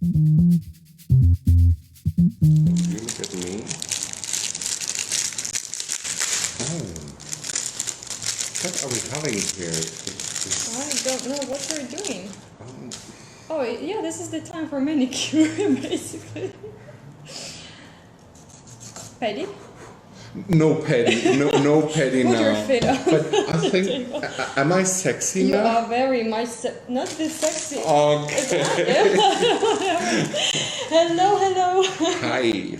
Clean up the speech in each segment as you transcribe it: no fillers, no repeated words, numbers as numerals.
You look at me. Oh, what are we having here? I don't know what you're doing. Oh, Oh, yeah, this is the time for manicure, basically. Petty? no petty, no petty Put now. your feet up. But I think, am I sexy You now? are very much not this sexy. Okay. Hello, hello. Hi.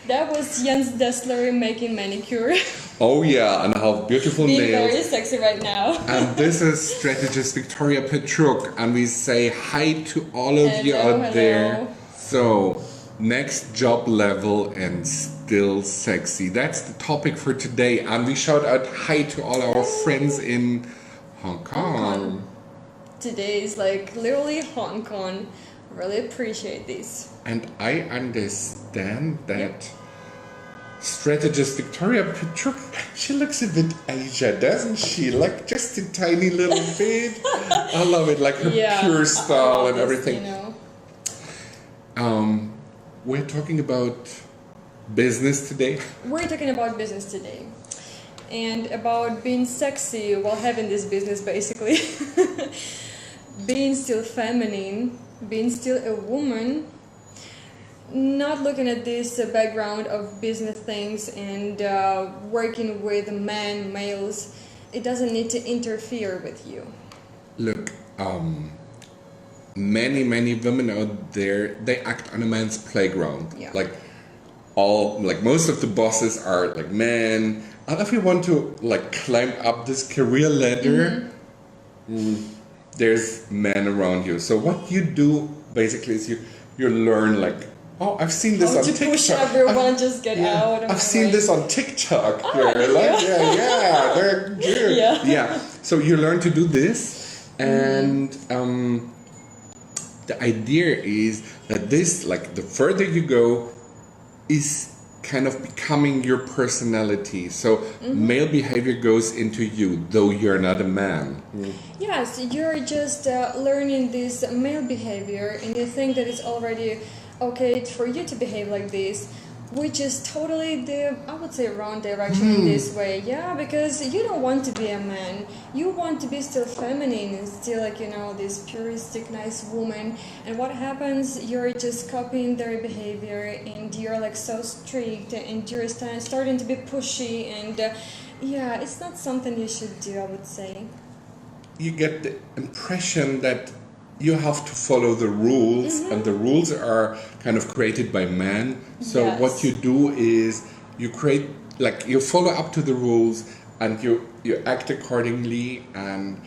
That was Jens Dessler making manicure. Oh yeah, and how beautiful Being very nails. sexy right now. And this is strategist Victoria Petruk, and we say hi to all of you Hello, out there. hello. So, next job level and still sexy. That's the topic for today, and we shout out hi to all our friends in Hong Kong. Today is like literally Hong Kong. Really appreciate this. And I understand that strategist Victoria Petruk, she looks a bit Asia, doesn't she? Like just a tiny little bit. I love it, like her pure style and everything. You know. We're talking about business today. We're talking about business today. And about being sexy while having this business, basically. Being still feminine, being still a woman, not looking at this background of business things and working with men, males. It doesn't need to interfere with you. Look, many women out there, they act on a man's playground. Yeah. Like most of the bosses are like men. And if you want to like climb up this career ladder, there's men around you. So what you do basically is you learn like, oh, I've seen this How on to TikTok. push everyone, just get out. of I've the seen way. this on TikTok. did They're good. Yeah. So you learn to do this, and the idea is that this, like, the further you go, is kind of becoming your personality. So male behavior goes into you, though you're not a man. Yes, you're just learning this male behavior, and you think that it's already okay for you to behave like this, which is totally I would say, wrong direction in this way. Yeah, because you don't want to be a man. You want to be still feminine and still, like, you know, this puristic, nice woman. And what happens? You're just copying their behavior, and you're like so strict, and you're starting to be pushy, and yeah, it's not something you should do, I would say. You get the impression that you have to follow the rules, and the rules are kind of created by men. So Yes. what you do is you create, like, you follow up to the rules, and you act accordingly, and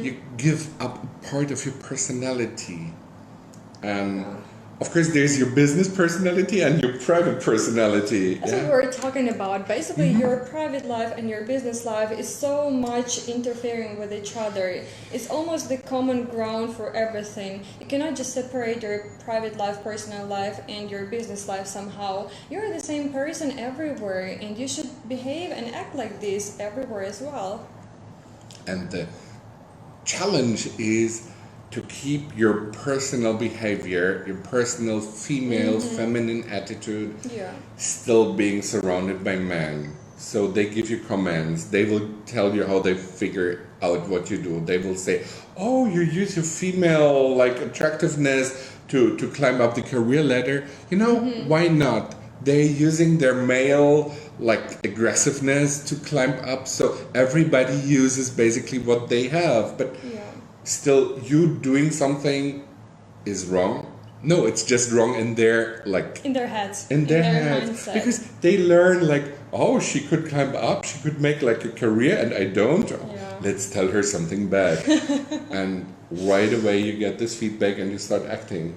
you give up part of your personality. And of course there's your business personality and your private personality. That's what we're talking about. Basically, your private life and your business life is so much interfering with each other. It's almost the common ground for everything. You cannot just separate your private life, personal life, and your business life somehow. You're the same person everywhere, and you should behave and act like this everywhere as well. And the challenge is to keep your personal behavior, your personal female, feminine attitude, Yeah. still being surrounded by men. So they give you commands. They will tell you how they figure out what you do. They will say, oh, you use your female like attractiveness to climb up the career ladder. You know, why not? They're using their male like aggressiveness to climb up. So everybody uses basically what they have. But Yeah. still, you doing something is wrong. No, it's just wrong in their like In their heads. in their heads, mindset. because they learn like, oh, she could climb up, she could make like a career, and I don't. Let's tell her something bad, and right away you get this feedback and you start acting.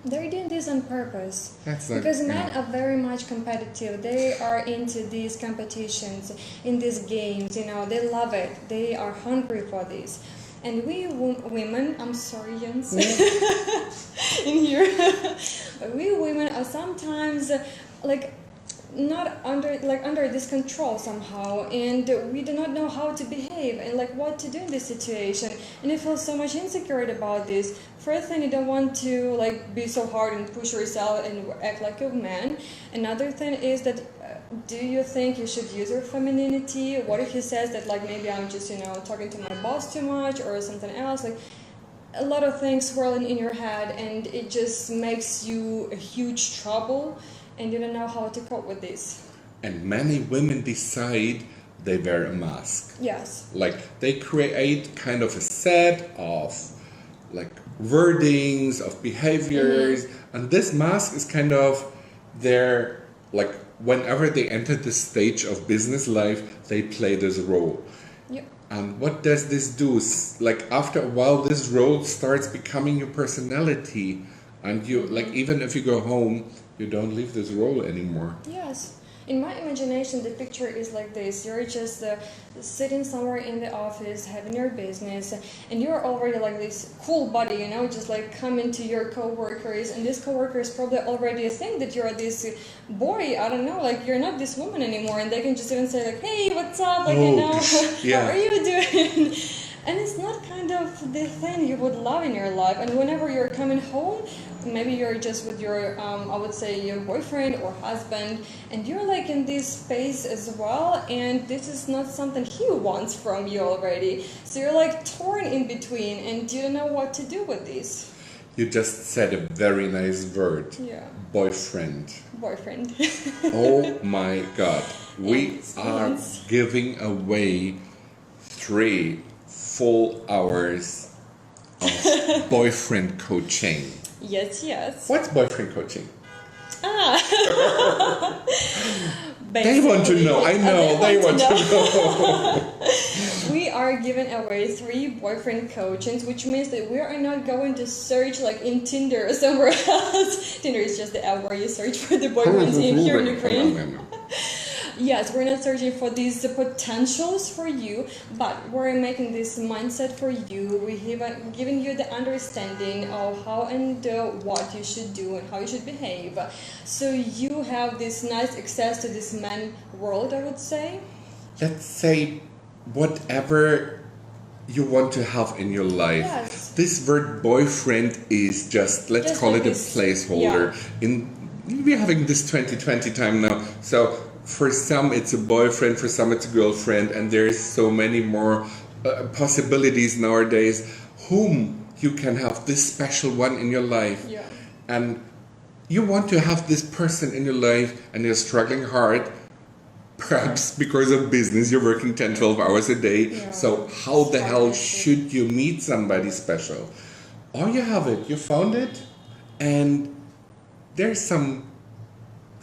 They're doing this on purpose. That's not, Because men are very much competitive. They are into these competitions, in these games, you know, they love it. They are hungry for this. And we women, I'm sorry, Jens, in here, we women are sometimes like, not under this control somehow, and we do not know how to behave and like what to do in this situation, and you feel so much insecure about this. First thing, you don't want to like be so hard and push yourself and act like a man. Another thing is that do you think you should use your femininity? What if he says that like maybe I'm just talking to my boss too much or something else, like a lot of things swirling in your head, and it just makes you a huge trouble, and you don't know how to cope with this. And many women decide they wear a mask. Yes. Like they create kind of a set of like wordings of behaviors, and this mask is kind of their like whenever they enter the stage of business life, they play this role. Yep. And what does this do? Like after a while, this role starts becoming your personality, and you like even if you go home, you don't leave this role anymore. Yes. In my imagination, the picture is like this. You're just sitting somewhere in the office, having your business, and you're already like this cool buddy, just like coming to your coworkers, and these coworkers probably already think that you're this boy, I don't know, like you're not this woman anymore, and they can just even say like, hey, what's up, like, Yeah. how are you doing? And it's not kind of the thing you would love in your life. And whenever you're coming home, maybe you're just with your, I would say, your boyfriend or husband, and you're like in this space as well, and this is not something he wants from you already. So you're like torn in between, and you don't know what to do with this. You just said a very nice word. Yeah. Boyfriend. Boyfriend. Oh my God. We It's are nice. giving away 3 full hours of boyfriend coaching. Yes, yes. What's boyfriend coaching? They Basically, want to know. I know. They want to know. We are giving away 3 boyfriend coachings, which means that we are not going to search like in Tinder or somewhere else. Tinder is just the app where you search for the boyfriends in here in Ukraine. Yes, we're not searching for these potentials for you, but we're making this mindset for you. We have giving you the understanding of how and what you should do and how you should behave. So you have this nice access to this man world, I would say. Let's say whatever you want to have in your life. Yes. This word boyfriend is just, let's Just call like it a this, placeholder. We're having this 2020 time now. So for some it's a boyfriend, for some it's a girlfriend, and there's so many more possibilities nowadays whom you can have this special one in your life. Yeah. And you want to have this person in your life, and you're struggling hard, perhaps because of business, you're working 10, 12 hours a day. Yeah. So how the hell Exactly. should you meet somebody special? Or you have it, you found it, and there's some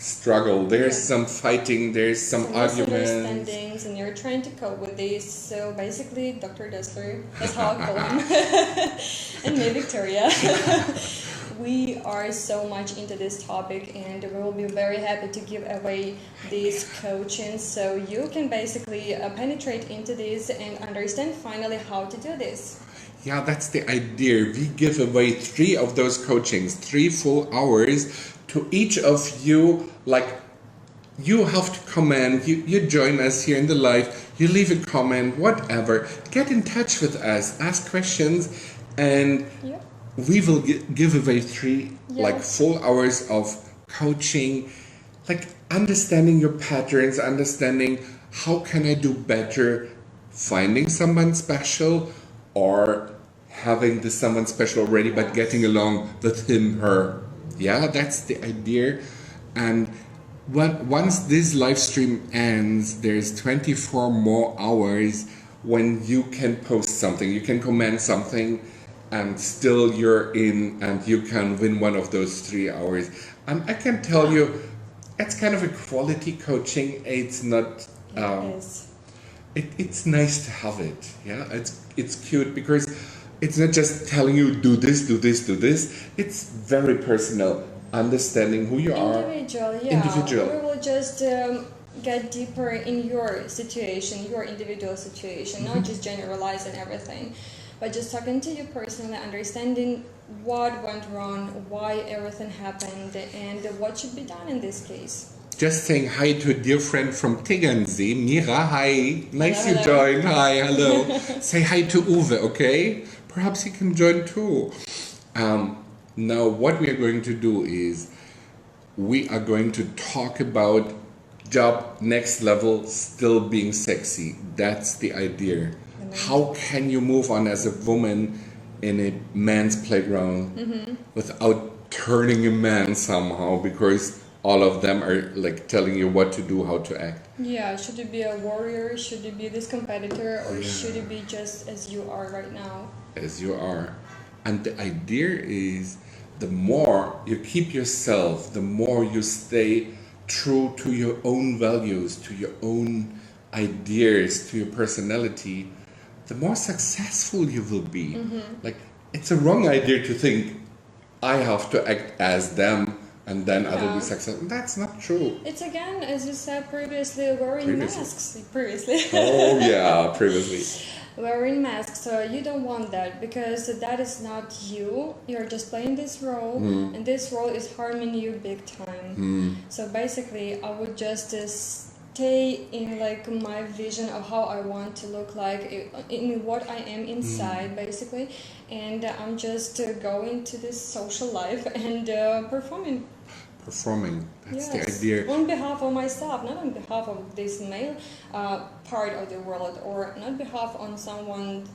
struggle, there's Yeah. some fighting, there's some arguments. Misunderstandings, and you're trying to cope with this. So basically, Dr. Dessler, that's how I call him, and me, Victoria. We are so much into this topic, and we will be very happy to give away these coaching so you can basically penetrate into this and understand finally how to do this. Yeah, that's the idea. We give away 3 of those coachings, 3 full hours to each of you. Like, you have to comment, you join us here in the live, you leave a comment, whatever. Get in touch with us, ask questions, and Yep. we will give away 3 like Yes. full hours of coaching, like understanding your patterns, understanding how can I do better finding someone special, or having this someone special already but getting along with him, her. Yeah, that's the idea. And once this live stream ends, there's 24 more hours when you can post something, you can comment something, and still you're in, and you can win one of those 3 hours. And I can tell you, it's kind of a quality coaching. It's not. It is. It's nice to have it. Yeah, it's cute because it's not just telling you do this, do this, do this. It's very personal, understanding who you are. Individual, yeah. Individual. We will just get deeper in your situation, your individual situation, not just generalizing everything, but just talking to you personally, understanding what went wrong, why everything happened, and what should be done in this case. just saying hi to a dear friend from Tegernsee. Mira, hi. Nice Hello, you hello. joined. Hi, hello. Say hi to Uwe, okay? Perhaps he can join too. Now, what we are going to do is we are going to talk about job next level still being sexy. That's the idea. How can you move on as a woman in a man's playground without turning a man somehow, because all of them are like telling you what to do, how to act. Yeah, should you be a warrior? Should you be this competitor? Or Yeah. should you be just as you are right now? As you are. And the idea is the more you keep yourself, the more you stay true to your own values, to your own ideas, to your personality, the more successful you will be. Like, it's a wrong idea to think I have to act as them and then I will be Yeah. successful. That's not true. It's again, as you said previously, wearing masks. Previously. Oh yeah, previously. Wearing masks, so you don't want that because that is not you. You're just playing this role, and this role is harming you big time. So basically, I would just stay in like my vision of how I want to look like, in what I am inside, basically, and I'm just going to this social life and performing. That's Yes. the idea. On behalf of myself, not on behalf of this male part of the world, or not behalf on someone's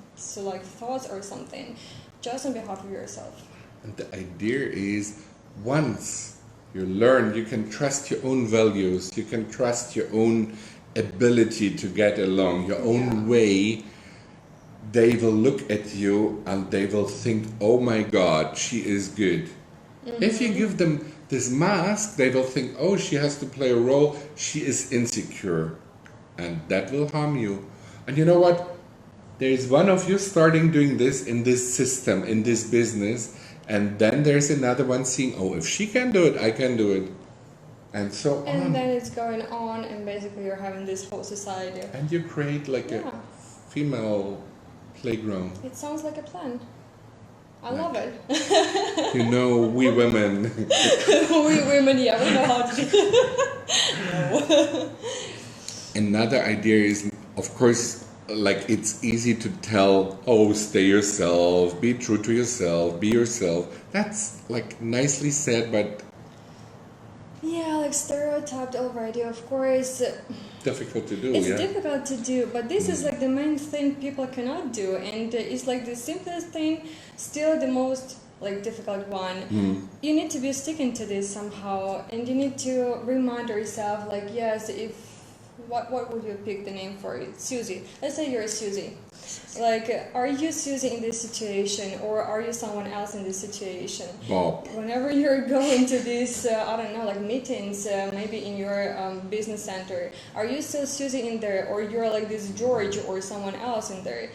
like thoughts or something, just on behalf of yourself. And the idea is once you learn, you can trust your own values, you can trust your own ability to get along, your own way. They will look at you and they will think, oh my God, she is good. If you give them this mask, they will think, oh, she has to play a role, she is insecure. And that will harm you. And you know what? There is one of you starting doing this in this system, in this business, and then there's another one seeing, oh, if she can do it, I can do it. And so And on. then it's going on, and basically you're having this whole society. And you create like Yeah. a female playground. It sounds like a plan. I love it. You know, we women. We women, yeah, we know how to do it. Another idea is, of course, like it's easy to tell, oh, stay yourself, be true to yourself, be yourself. That's like nicely said, but Yeah, like stereotyped already, of course. difficult to do, It's yeah? difficult to do, but this is like the main thing people cannot do, and it's like the simplest thing, still the most like difficult one. You need to be sticking to this somehow, and you need to remind yourself, like, yes, if what would you pick the name for it? Susie. Let's say you're Susie. Like, are you Susie in this situation, or are you someone else in this situation? Bob. Whenever you're going to these, I don't know, like meetings, maybe in your business center, are you still Susie in there, or you're like this George or someone else in there?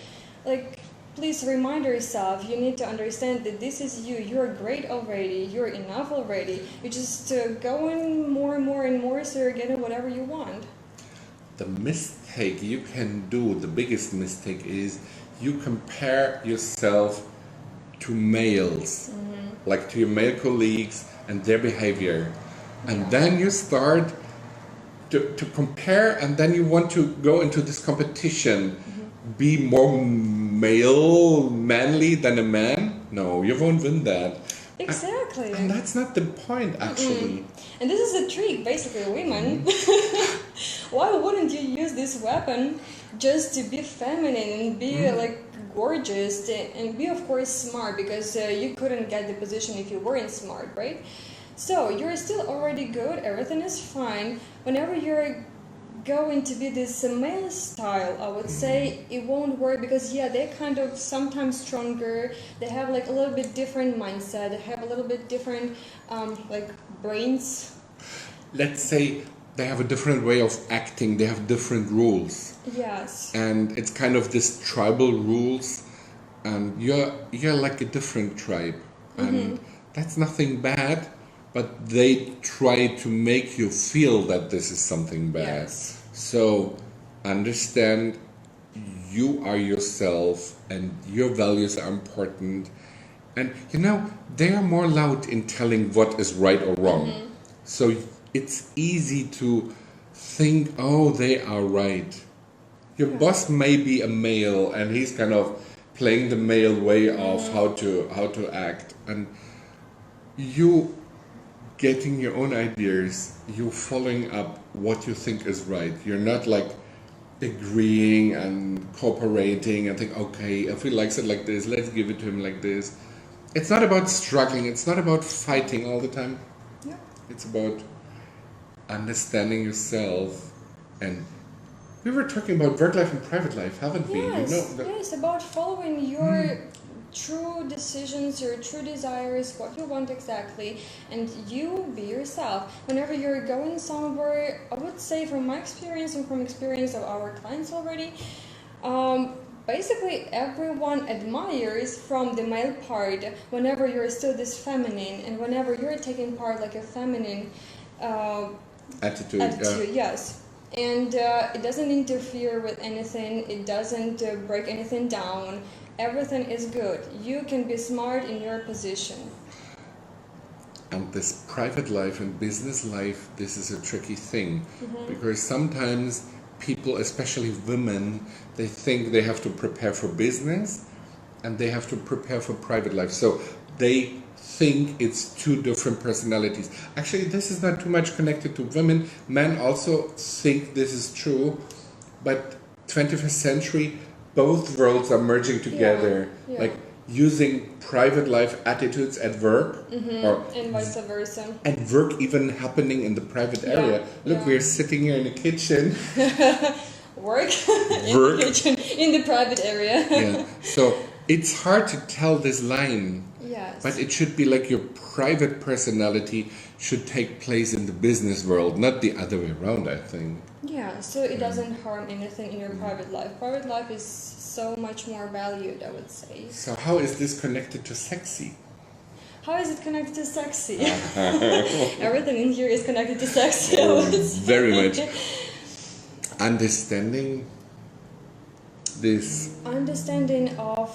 Like, please remind yourself, you need to understand that this is you. You're great already. You're enough already. You're just going more and more and more, so you're getting whatever you want. The mistake you can do, the biggest mistake is you compare yourself to males, like to your male colleagues and their behavior. And then you start to compare, and then you want to go into this competition. Be more male, manly than a man? No, you won't win that. Exactly. And that's not the point, actually. And this is a trick, basically, women. Why wouldn't you use this weapon just to be feminine and be like gorgeous and be, of course, smart, because you couldn't get the position if you weren't smart, right? So you're still already good, everything is fine. Whenever you're going to be this male style, I would say it won't work, because yeah, they're kind of sometimes stronger, they have like a little bit different mindset, they have a little bit different like brains. Let's say they have a different way of acting, they have different rules. Yes. And it's kind of this tribal rules, and you're like a different tribe. And that's nothing bad, but they try to make you feel that this is something bad. Yes. So understand you are yourself and your values are important. And you know, they are more loud in telling what is right or wrong. So it's easy to think, oh, they are right. Your boss may be a male, and he's kind of playing the male way of how to act, and you getting your own ideas, you following up what you think is right. You're not like agreeing and cooperating and think, okay, if he likes it like this, let's give it to him like this. It's not about struggling, it's not about fighting all the time. Yeah. It's about understanding yourself. And we were talking about work life and private life, haven't we? Yes, You know, yes, about following your true decisions, your true desires, what you want exactly, and you be yourself. Whenever you're going somewhere, I would say from my experience and from experience of our clients already, basically everyone admires from the male part whenever you're still this feminine, and whenever you're taking part like a feminine attitude, yes. And it doesn't interfere with anything, it doesn't break anything down. Everything is good. You can be smart in your position. And this private life and business life, this is a tricky thing, because sometimes people, especially women, they think they have to prepare for business and they have to prepare for private life. So they think it's two different personalities. Actually, this is not too much connected to women. Men also think this is true, but 21st century, both worlds are merging together, like using private life attitudes at work, or and vice versa. and work even happening in the private area. Look, we're sitting here in the kitchen. Work in the kitchen, in the private area. Yeah. So it's hard to tell this line. Yes. But it should be like your private personality should take place in the business world, not the other way around, I think. Yeah, so it doesn't harm anything in your private life. Private life is so much more valued, I would say. So how is this connected to sexy? How is it connected to sexy? Everything in here is connected to sexy, I would say. Very much. Understanding this. Understanding of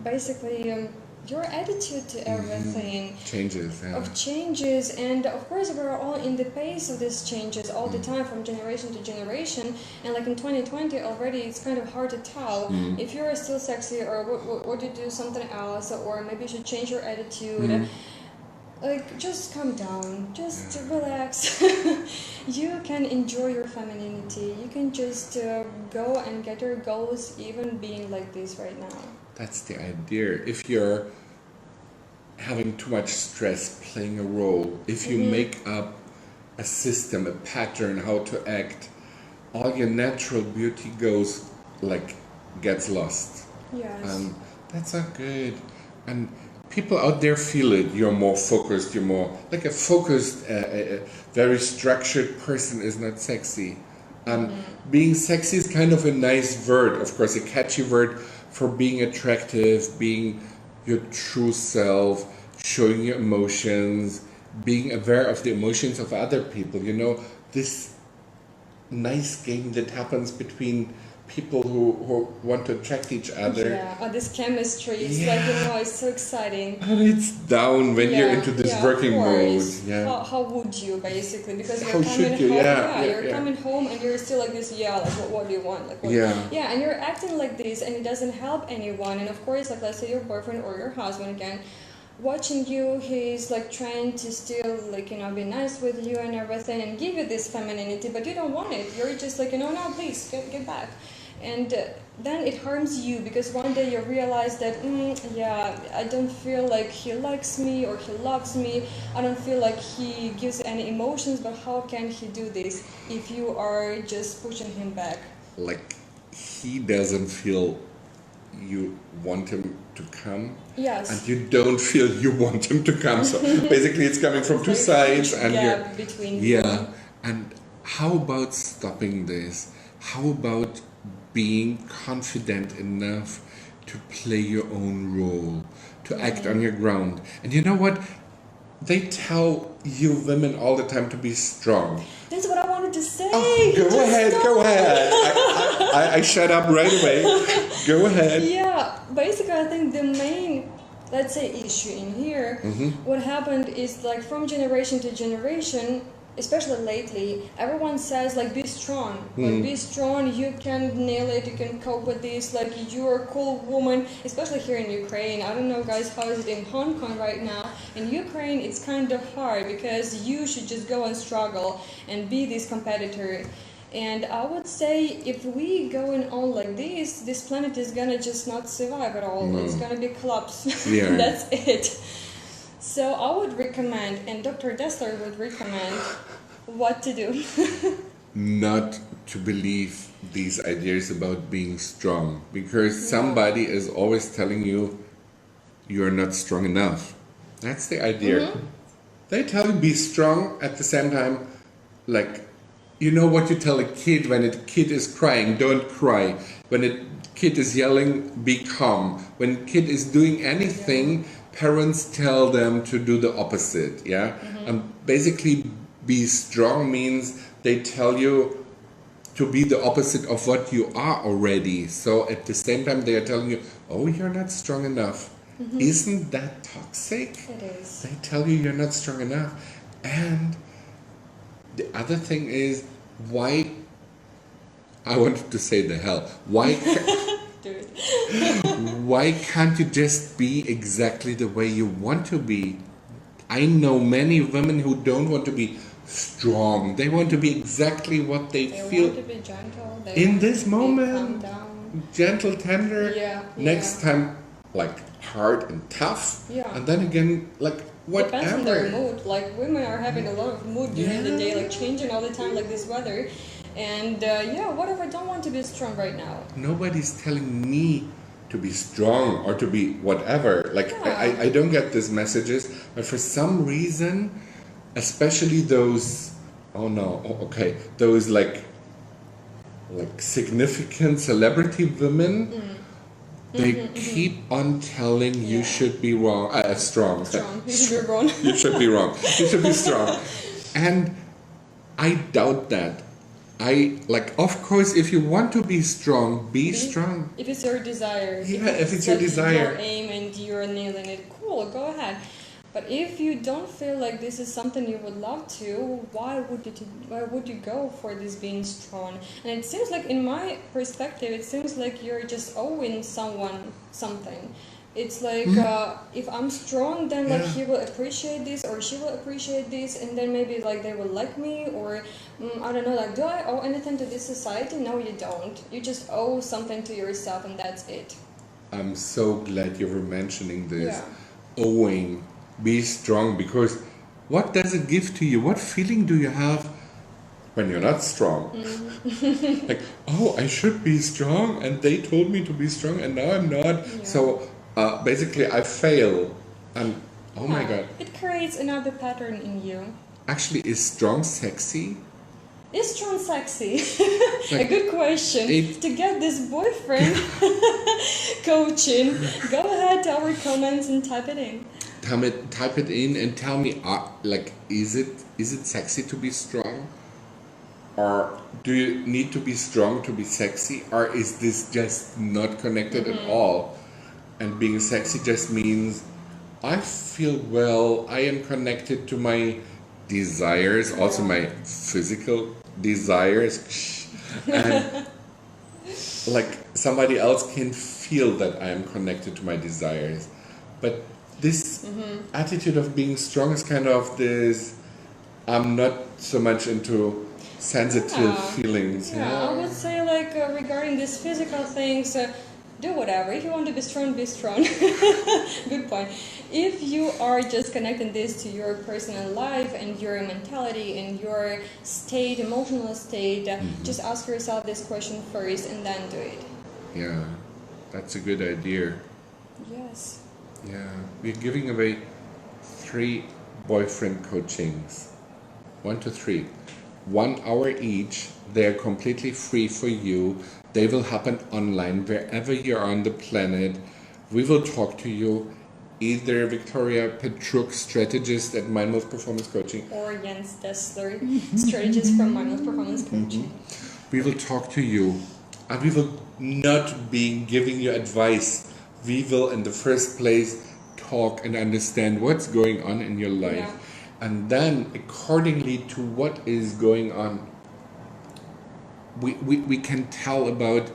basically your attitude to everything. Changes, yeah. Of changes, and of course we're all in the pace of these changes all the time from generation to generation, and like in 2020 already it's kind of hard to tell if you're still sexy or would you do something else, or maybe you should change your attitude. Like, just calm down, just relax. You can enjoy your femininity, you can just go and get your goals even being like this right now. That's the idea. If you're having too much stress playing a role, if you make up a system, a pattern, how to act, all your natural beauty gets lost. Yes. That's not good. And people out there feel it. You're more focused, you're more like a focused, very structured person is not sexy. Being sexy is kind of a nice word, of course, a catchy word for being attractive, being your true self, showing your emotions, being aware of the emotions of other people. You know, this nice game that happens between people who want to attract each other. Yeah, this chemistry, it's like, it's so exciting. And it's down when you're into this working mode. Yeah. How would you, basically? Because you're How coming should you? home, you're coming home and you're still like this, like what do you want? Like, yeah, and you're acting like this and it doesn't help anyone. And of course, like let's say your boyfriend or your husband again, watching you, he's like trying to still like, be nice with you and everything and give you this femininity, but you don't want it. You're just like, no, please, get back. And then it harms you, because one day you realize that, I don't feel like he likes me or he loves me. I don't feel like he gives any emotions, but how can he do this if you are just pushing him back? Like, he doesn't feel you want him to come. Yes. And you don't feel you want him to come. So basically it's coming from two sides. And gap between you. And how about stopping this? How about being confident enough to play your own role, to act on your ground? And you know what? They tell you women all the time to be strong. That's what I wanted to say. Oh, go ahead. I shut up right away. Go ahead. Yeah, basically I think the main, let's say, issue in here, what happened is like from generation to generation, especially lately, everyone says like be strong, like be strong, you can nail it, you can cope with this, like you're a cool woman, especially here in Ukraine. I don't know guys how is it in Hong Kong right now. In Ukraine it's kind of hard because you should just go and struggle and be this competitor. And I would say if we going on like this planet is gonna just not survive at all. No. It's gonna be collapse. Yeah. That's it. So I would recommend, and Dr. Dessler would recommend, what to do. Not to believe these ideas about being strong, because somebody is always telling you you're not strong enough. That's the idea. They tell you be strong at the same time, like, you know what you tell a kid when a kid is crying, don't cry. When a kid is yelling, be calm. When a kid is doing anything, parents tell them to do the opposite, yeah? And basically, be strong means they tell you to be the opposite of what you are already. So at the same time, they are telling you, oh, you're not strong enough. Isn't that toxic? It is. They tell you you're not strong enough. And the other thing is, why, I wanted to say the hell, why Do it. why can't you just be exactly the way you want to be? I know many women who don't want to be strong. They want to be exactly what they They feel want to be gentle. They in want this to be moment. calm down. Gentle, tender. Yeah, Next time, like hard and tough. Yeah. And then again, like whatever. Depends on their mood. Like women are having a lot of mood during the day, like Yeah. changing all the time, like this weather. And what if I don't want to be strong right now? Nobody's telling me to be strong or to be whatever. Like Yeah. I don't get these messages, but for some reason, especially those, those like significant celebrity women, they keep on telling you should be wrong, strong. Strong. You should be wrong. You should be wrong. You should be strong. And I doubt that. Of course, if you want to be strong, be strong. If it's your desire. Yeah, if it's your desire. Your aim and you're nailing it, cool, go ahead. But if you don't feel like this is something you would love to, why would you go for this being strong? And it seems like, in my perspective, it seems like you're just owing someone something. It's like if I'm strong, then like he will appreciate this or she will appreciate this, and then maybe like they will like me, or I don't know. Like, do I owe anything to this society? No, you don't. You just owe something to yourself, and that's it. I'm so glad you were mentioning this. Yeah. Owing, be strong, because what does it give to you? What feeling do you have when you're not strong? Like, oh, I should be strong, and they told me to be strong, and now I'm not. Yeah. So basically, I fail, and oh my god. It creates another pattern in you. Actually, is strong sexy? Is strong sexy? A Like, good question. it- To get this boyfriend coaching, go ahead to our comments and type it in. Type it in and tell me, is it sexy to be strong? Or do you need to be strong to be sexy? Or is this just not connected at all? And being sexy just means I feel well, I am connected to my desires, also my physical desires. And like somebody else can feel that I am connected to my desires. But this attitude of being strong is kind of this, I'm not so much into sensitive feelings. Yeah, I would say like regarding these physical things, do whatever. If you want to be strong, be strong. Good point. If you are just connecting this to your personal life and your mentality and your state, emotional state, just ask yourself this question first and then do it. Yeah, that's a good idea. Yes. Yeah, we're giving away 3 boyfriend coachings. 1 to 3. 1 hour each. They're completely free for you. They will happen online wherever you're on the planet. We will talk to you. Either Victoria Petruk, strategist at Mindless Performance Coaching, Or Jens Dessler, strategist from Mindless Performance Coaching. we will talk to you, and we will not be giving you advice. We will, in the first place, talk and understand what's going on in your life. And then, accordingly to what is going on, we can tell about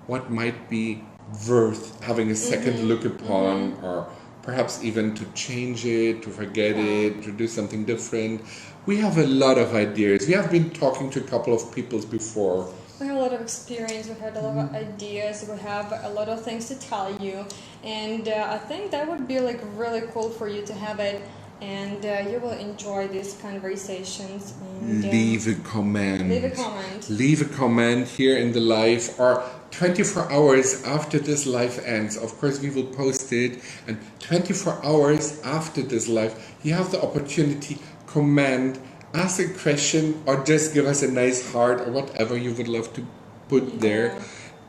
what might be worth having a second look upon, or perhaps even to change it, to forget it, to do something different. We have a lot of ideas. We have been talking to a couple of people before. We have a lot of experience, we have a lot of ideas, we have a lot of things to tell you, and I think that would be like really cool for you to have it, and you will enjoy these conversations. And, Leave a comment. Leave a comment. Leave a comment here in the live, or 24 hours after this live ends. Of course, we will post it, and 24 hours after this live, you have the opportunity comment, ask a question, or just give us a nice heart or whatever you would love to put there,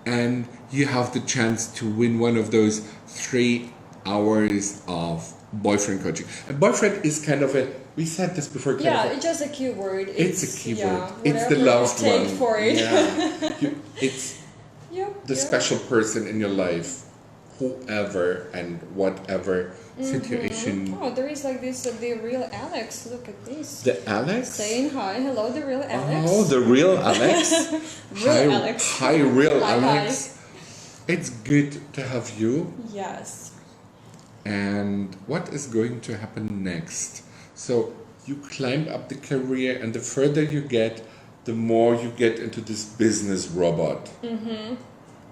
and you have the chance to win one of those 3 hours of boyfriend coaching. And boyfriend is kind of a, we said this before, it's just a keyword. It's a keyword. Yeah, it's the loved take one. for it. Yeah. It's the special person in your life, whoever and whatever situation. Oh, there is like this, the real Alex. Look at this. The Alex? Saying hi, hello, the real Alex. Oh, the real Alex. Real Alex. Hi, real Hi, Alex. It's good to have you. Yes. And what is going to happen next? So you climb up the career, and the further you get, the more you get into this business robot.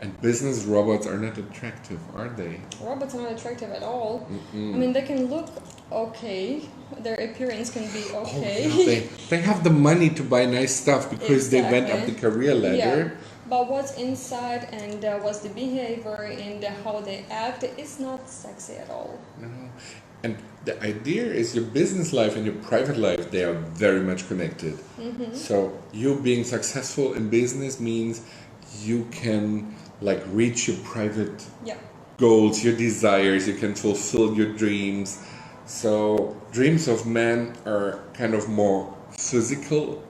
And business robots are not attractive, are they? Robots are not attractive at all. I mean, they can look okay. Their appearance can be okay. Oh, yeah, they have the money to buy nice stuff because they went up the career ladder. Yeah. But what's inside and what's the behavior and how they act is not sexy at all. No. And the idea is your business life and your private life, they are very much connected. So you being successful in business means you can like reach your private goals, your desires, you can fulfill your dreams. So dreams of men are kind of more physical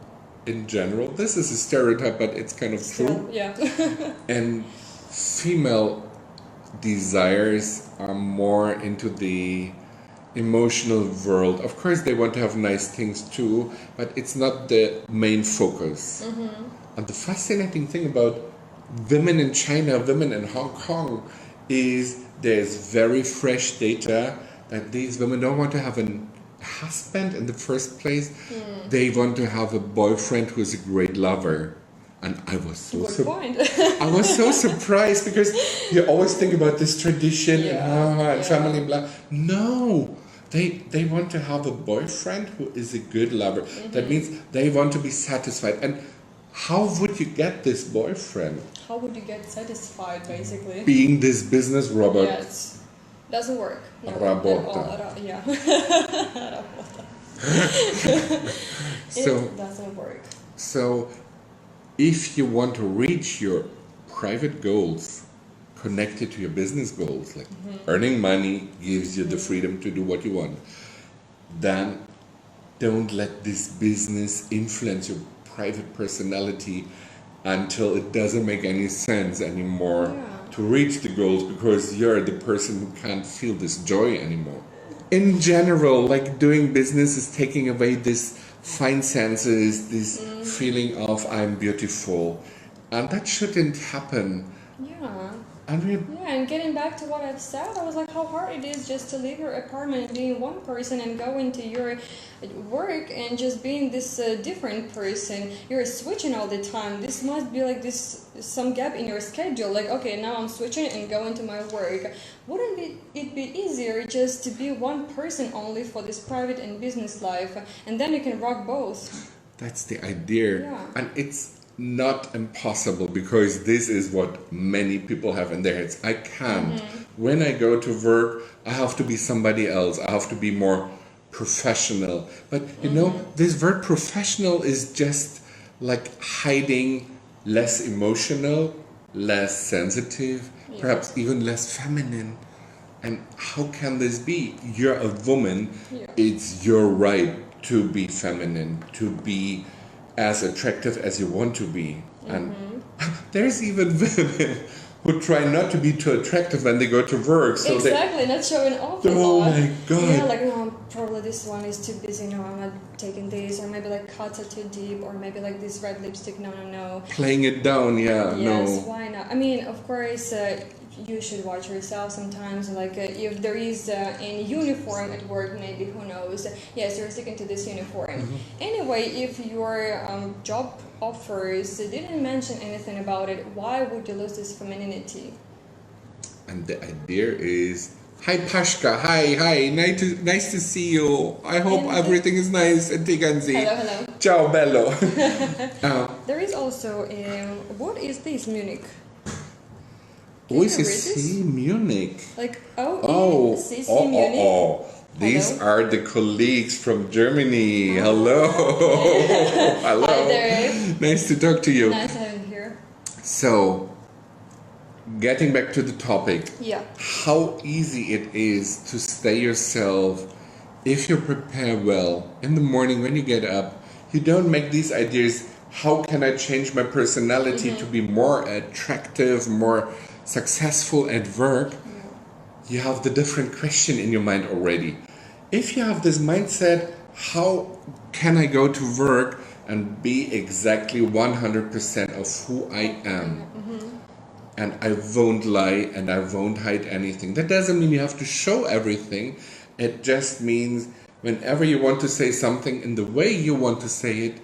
in general. This is a stereotype, but it's kind of true. Yeah. And female desires are more into the emotional world. Of course, they want to have nice things too, but it's not the main focus. And the fascinating thing about women in China, women in Hong Kong, is there's very fresh data that these women don't want to have a husband in the first place. They want to have a boyfriend who is a great lover. And I was so I was so surprised, because you always think about this tradition and family blah. No, they want to have a boyfriend who is a good lover. That means they want to be satisfied. And how would you get this boyfriend? How would you get satisfied, basically? Being this business robot. Yes. Doesn't work. No, Rabota. Yeah. So, it doesn't work. So, if you want to reach your private goals connected to your business goals, like earning money gives you the freedom to do what you want, then don't let this business influence your private personality until it doesn't make any sense anymore to reach the goals, because you're the person who can't feel this joy anymore. In general, like doing business is taking away this fine senses, this feeling of I'm beautiful, and that shouldn't happen. Yeah. And getting back to what I've said, I was like, how hard it is just to leave your apartment being one person and go into your work and just being this different person. You're switching all the time. This must be like some gap in your schedule. Like, okay, now I'm switching and going to my work. Wouldn't it be easier just to be one person only for this private and business life, and then you can rock both? That's the idea. Yeah. And it's not impossible, because this is what many people have in their heads. I can't. When I go to work, I have to be somebody else. I have to be more professional. But you know, this word professional is just like hiding less emotional, less sensitive, perhaps even less feminine. And how can this be? You're a woman. It's your right to be feminine, to be as attractive as you want to be. And there's even women who try not to be too attractive when they go to work. So exactly, not showing off a oh lot. my God. Yeah, like, no, I'm probably this one is too busy, no, I'm not taking this, or maybe like cuts are too deep, or maybe like this red lipstick, no, no, no. Playing it down, yeah, Yes, no. why not? I mean, of course, you should watch yourself sometimes. Like, if there is a uniform at work, maybe, who knows? Yes, you're sticking to this uniform. Anyway, if your job offers didn't mention anything about it, why would you lose this femininity? And the idea is, hi Pashka, hi, nice to see you. I hope And- everything is nice at Tiganzi. Hello, hello. Ciao, bello. There is also what is this, Munich? Who is you read this? this? Munich. Like, Oh, CC oh, Munich. oh. These Hello? are the colleagues from Germany. Hello. Hello. Hi there. Nice to talk to you. Nice having you here. So, getting back to the topic, Yeah. how easy it is to stay yourself if you prepare well in the morning when you get up. You don't make these ideas, how can I change my personality to be more attractive, more successful at work? You have the different question in your mind already. If you have this mindset, how can I go to work and be exactly 100% of who I am? And I won't lie and I won't hide anything. That doesn't mean you have to show everything. It just means whenever you want to say something in the way you want to say it,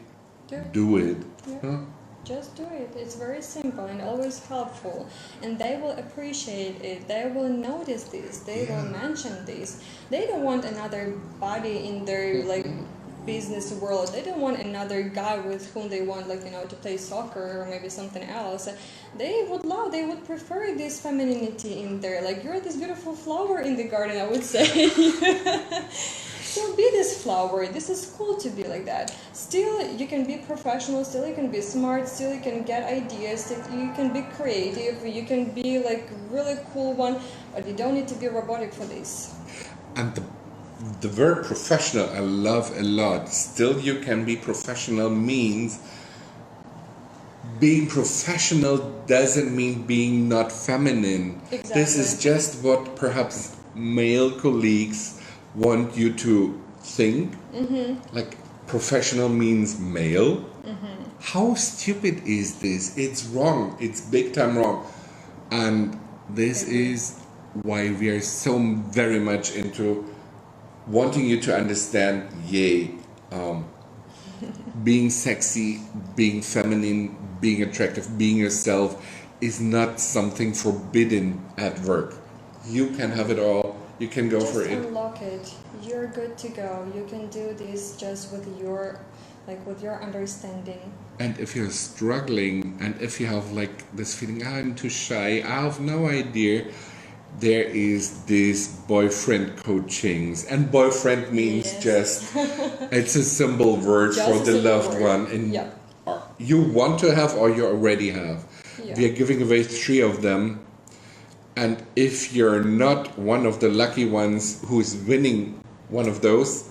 do it. Yeah. Huh? Just do it. It's very simple and always helpful. And they will appreciate it. They will notice this. They will mention this. They don't want another body in their like business world. They don't want another guy with whom they want to play soccer or maybe something else. They would prefer this femininity in there. Like, you're this beautiful flower in the garden, I would say. So be this flower. This is cool to be like that. Still, you can be professional. Still, you can be smart. Still, you can get ideas. Still, you can be creative. You can be like really cool one. But you don't need to be robotic for this. And the word professional I love a lot. Still you can be professional means being professional doesn't mean being not feminine. Exactly. This is just what perhaps male colleagues want you to think. Like professional means male. How stupid is this? It's wrong. It's big time wrong. And this is why we are so very much into wanting you to understand, being sexy, being feminine, being attractive, being yourself is not something forbidden at work. You can have it all. You can go for Just it. unlock it. You're good to go. You can do this just with your understanding. And if you're struggling and if you have like this feeling, I'm too shy, I have no idea, there is this boyfriend coachings. And boyfriend means it's a symbol word Just for a the symbol loved word. one. And Yeah. you want to have or you already have. Yeah. We are giving away 3 of them. And if you're not one of the lucky ones who is winning one of those,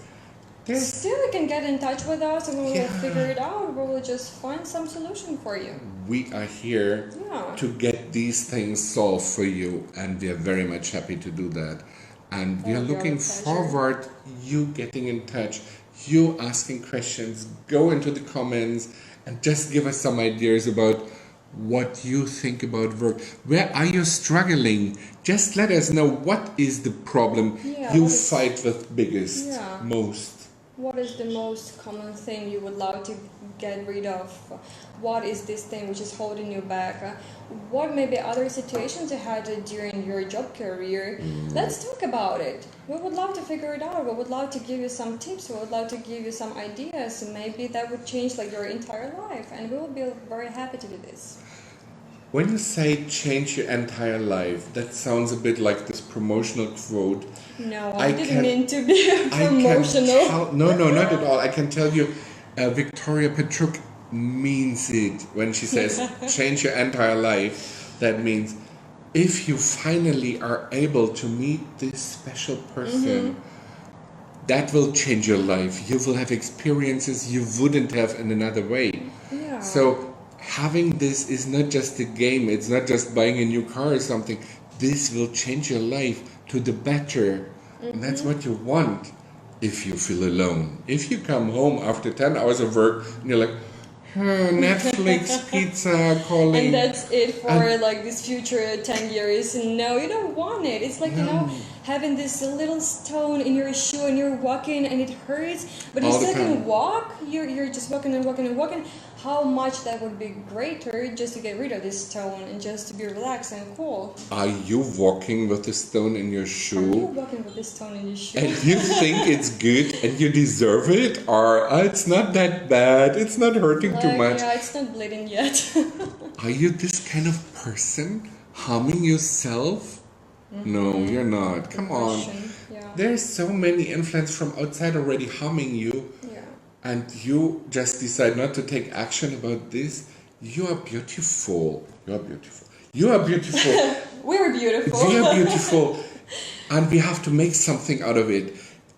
Still, you can get in touch with us and we will Yeah. figure it out. We will just find some solution for you. we are here Yeah. to get these things solved for you, and we are very much happy to do that. And we Oh, are yeah, looking with pleasure. forward you getting in touch, you asking questions, go into the comments and just give us some ideas about what you think about work. Where are you struggling? Just let us know what is the problem Yeah, you what is- fight with biggest, Yeah. most. What is the most common thing you would love to get rid of? What is this thing which is holding you back? What maybe other situations you had during your job career? Let's talk about it. We would love to figure it out. We would love to give you some tips. We would love to give you some ideas. Maybe that would change like your entire life, and we will be very happy to do this. When you say change your entire life, that sounds a bit like this promotional quote. No, I I didn't can- mean to be I promotional. can tell, no, not at all. I can tell you, Victoria Petruk means it when she says change your entire life. That means if you finally are able to meet this special person, that will change your life. You will have experiences you wouldn't have in another way. Yeah. So having this is not just a game. It's not just buying a new car or something. This will change your life to the better. And that's what you want. if you feel alone. If you come home after 10 hours of work and you're like, Netflix, pizza, calling. And that's it for like this future 10 years. No, you don't want it. It's like, you know, having this little stone in your shoe and you're walking and it hurts, but you All the still time. can walk. You're just walking and walking and walking. How much that would be greater just to get rid of this stone and just to be relaxed and cool. Are you walking with a stone in your Are you shoe? walking with this stone in your shoe? And you think it's good and you deserve it? Or it's not that bad, it's not hurting too Like, much. yeah, it's not bleeding yet. Are you this kind of person? Humming yourself? No, you're not. Come on. Question, yeah. There's so many influence from outside already humming you. Yeah. And you just decide not to take action about this. You are beautiful. You are beautiful. You are beautiful. We're beautiful. We are beautiful. And we have to make something out of it.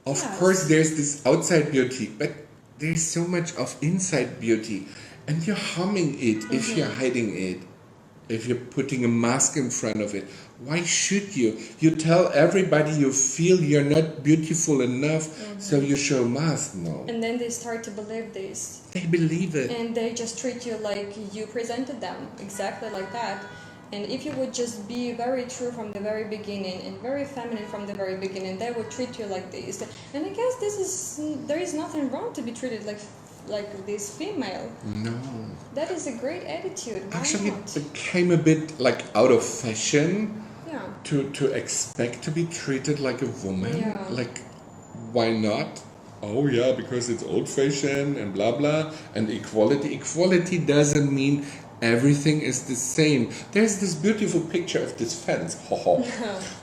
Of Yes. course, there's this outside beauty, but there's so much of inside beauty. And you're humming it if you're hiding it. If you're putting a mask in front of it. Why should you? You tell everybody you feel you're not beautiful enough, so you show a mask. No. And then they start to believe this. They believe it. And they just treat you like you presented them, exactly like that. And if you would just be very true from the very beginning and very feminine from the very beginning, they would treat you like this. And I guess there is nothing wrong to be treated like this female. No. That is a great attitude. Why Actually, not? it became a bit like out of fashion Yeah. to expect to be treated like a woman. Yeah. Like, why not? Oh yeah, because it's old fashioned and blah blah. And equality. Equality doesn't mean everything is the same. There's this beautiful picture of this fence.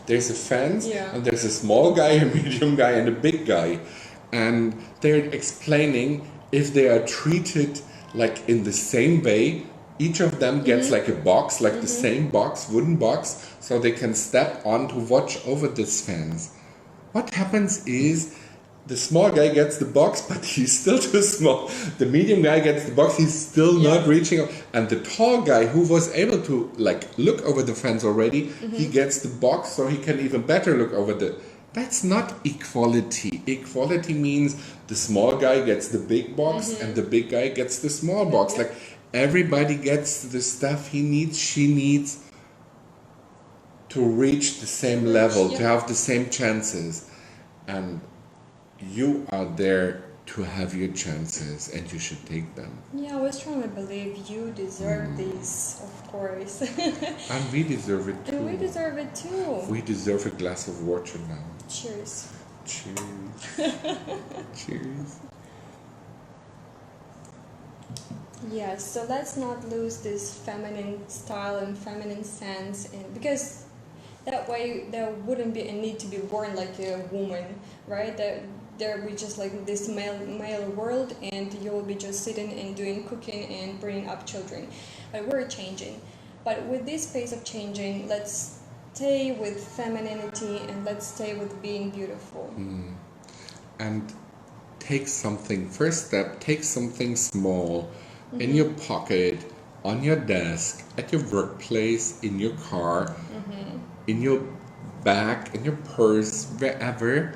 There's a fence, Yeah. and there's a small guy, a medium guy, and a big guy. And they're explaining if they are treated like in the same way, each of them gets like a box, like the same box, wooden box, so they can step on to watch over this fence. What happens is the small guy gets the box, but he's still too small. The medium guy gets the box, he's still not reaching up. And the tall guy who was able to like look over the fence already, he gets the box so he can even better look over the... That's not equality. Equality means the small guy gets the big box and the big guy gets the small box. Like everybody gets the stuff he needs, she needs to reach the same level, to have the same chances. And you are there to have your chances and you should take them. Yeah, I strongly believe you deserve this, of course. And we deserve it too. And we deserve it too. We deserve a glass of water now. Cheers. Cheers. Cheers. Yes, so let's not lose this feminine style and feminine sense, and because that way there wouldn't be a need to be born like a woman, right? That there will be just like this male world, and you will be just sitting and doing cooking and bringing up children. But we're changing. But with this pace of changing, let's stay with femininity and let's stay with being beautiful. And take something, first step, take something small in your pocket, on your desk, at your workplace, in your car, in your bag, in your purse, wherever.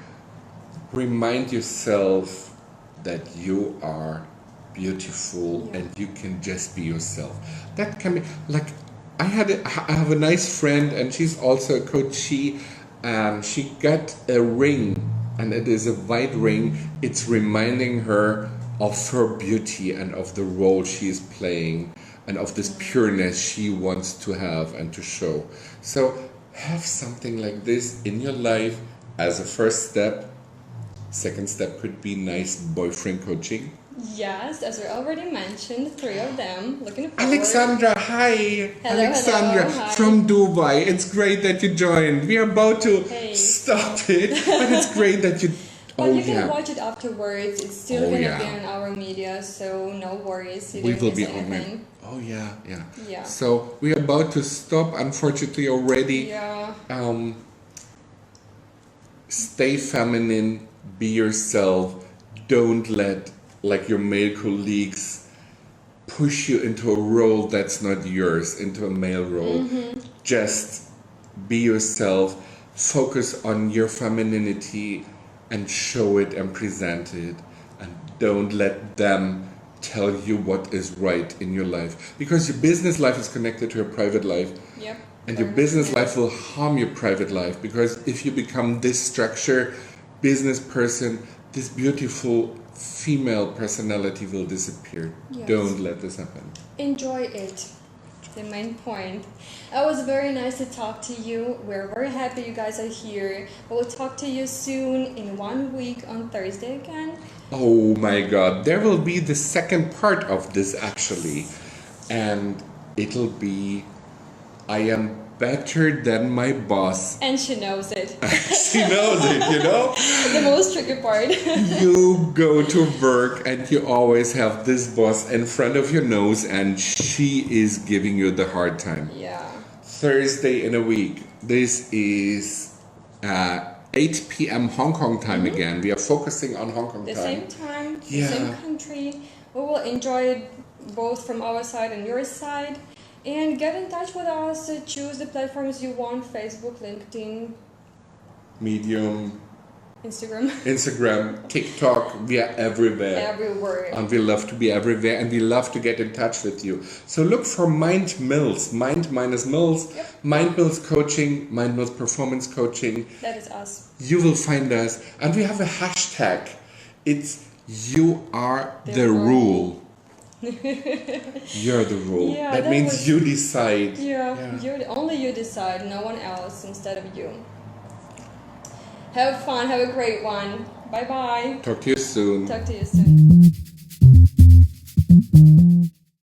Remind yourself that you are beautiful and you can just be yourself. That can be like I have a nice friend and she's also a coachee, and she got a ring, and it is a white ring. It's reminding her of her beauty and of the role she is playing and of this pureness she wants to have and to show. So have something like this in your life as a first step. Second step could be nice boyfriend coaching. Yes, as we already mentioned, 3 of them. Looking forward. Alexandra, hi! Hello, Alexandra hello, hi. from Dubai. It's great that you joined. We are about to Hey. stop it, but it's great that you... But Oh you can yeah, watch it afterwards. It's still Oh, gonna yeah. be on our media, so no worries. You we didn't will miss be on it. anything. Oh yeah, yeah. Yeah. So we are about to stop, unfortunately already. Yeah. Stay feminine, be yourself. Don't let like your male colleagues push you into a role that's not yours, into a male role. Just be yourself, focus on your femininity, and show it and present it, and don't let them tell you what is right in your life, because your business life is connected to your private life. Yep. And your business life will harm your private life, because if you become this structure business person, this beautiful female personality will disappear. Yes. Don't let this happen. Enjoy it. The main point. It was very nice to talk to you. We're very happy you guys are here. We'll talk to you soon in 1 week on Thursday again. Oh my god, there will be the second part of this actually. And it'll be I am better than my boss. And she knows it. She knows it, you know? The most tricky part. You go to work and you always have this boss in front of your nose and she is giving you the hard time. Yeah. Thursday in a week. This is 8 p.m. Hong Kong time again. We are focusing on Hong Kong The time. same time, Yeah. the same country. We will enjoy it both from our side and your side. And get in touch with us. Choose the platforms you want: Facebook, LinkedIn, Medium, Instagram, TikTok. We are everywhere. everywhere. And we love to be everywhere and we love to get in touch with you. So look for Mind Mills, Mind minus Mills, Yep. Mind Mills Coaching, Mind Mills Performance Coaching. That is us. You will find us. And we have a hashtag. It's You Are The the rule. Rule. You're the rule. Yeah, that that means was- you decide. Yeah, Yeah. only you decide, no one else instead of you. Have fun, have a great one. Bye bye. Talk to you soon. Talk to you soon.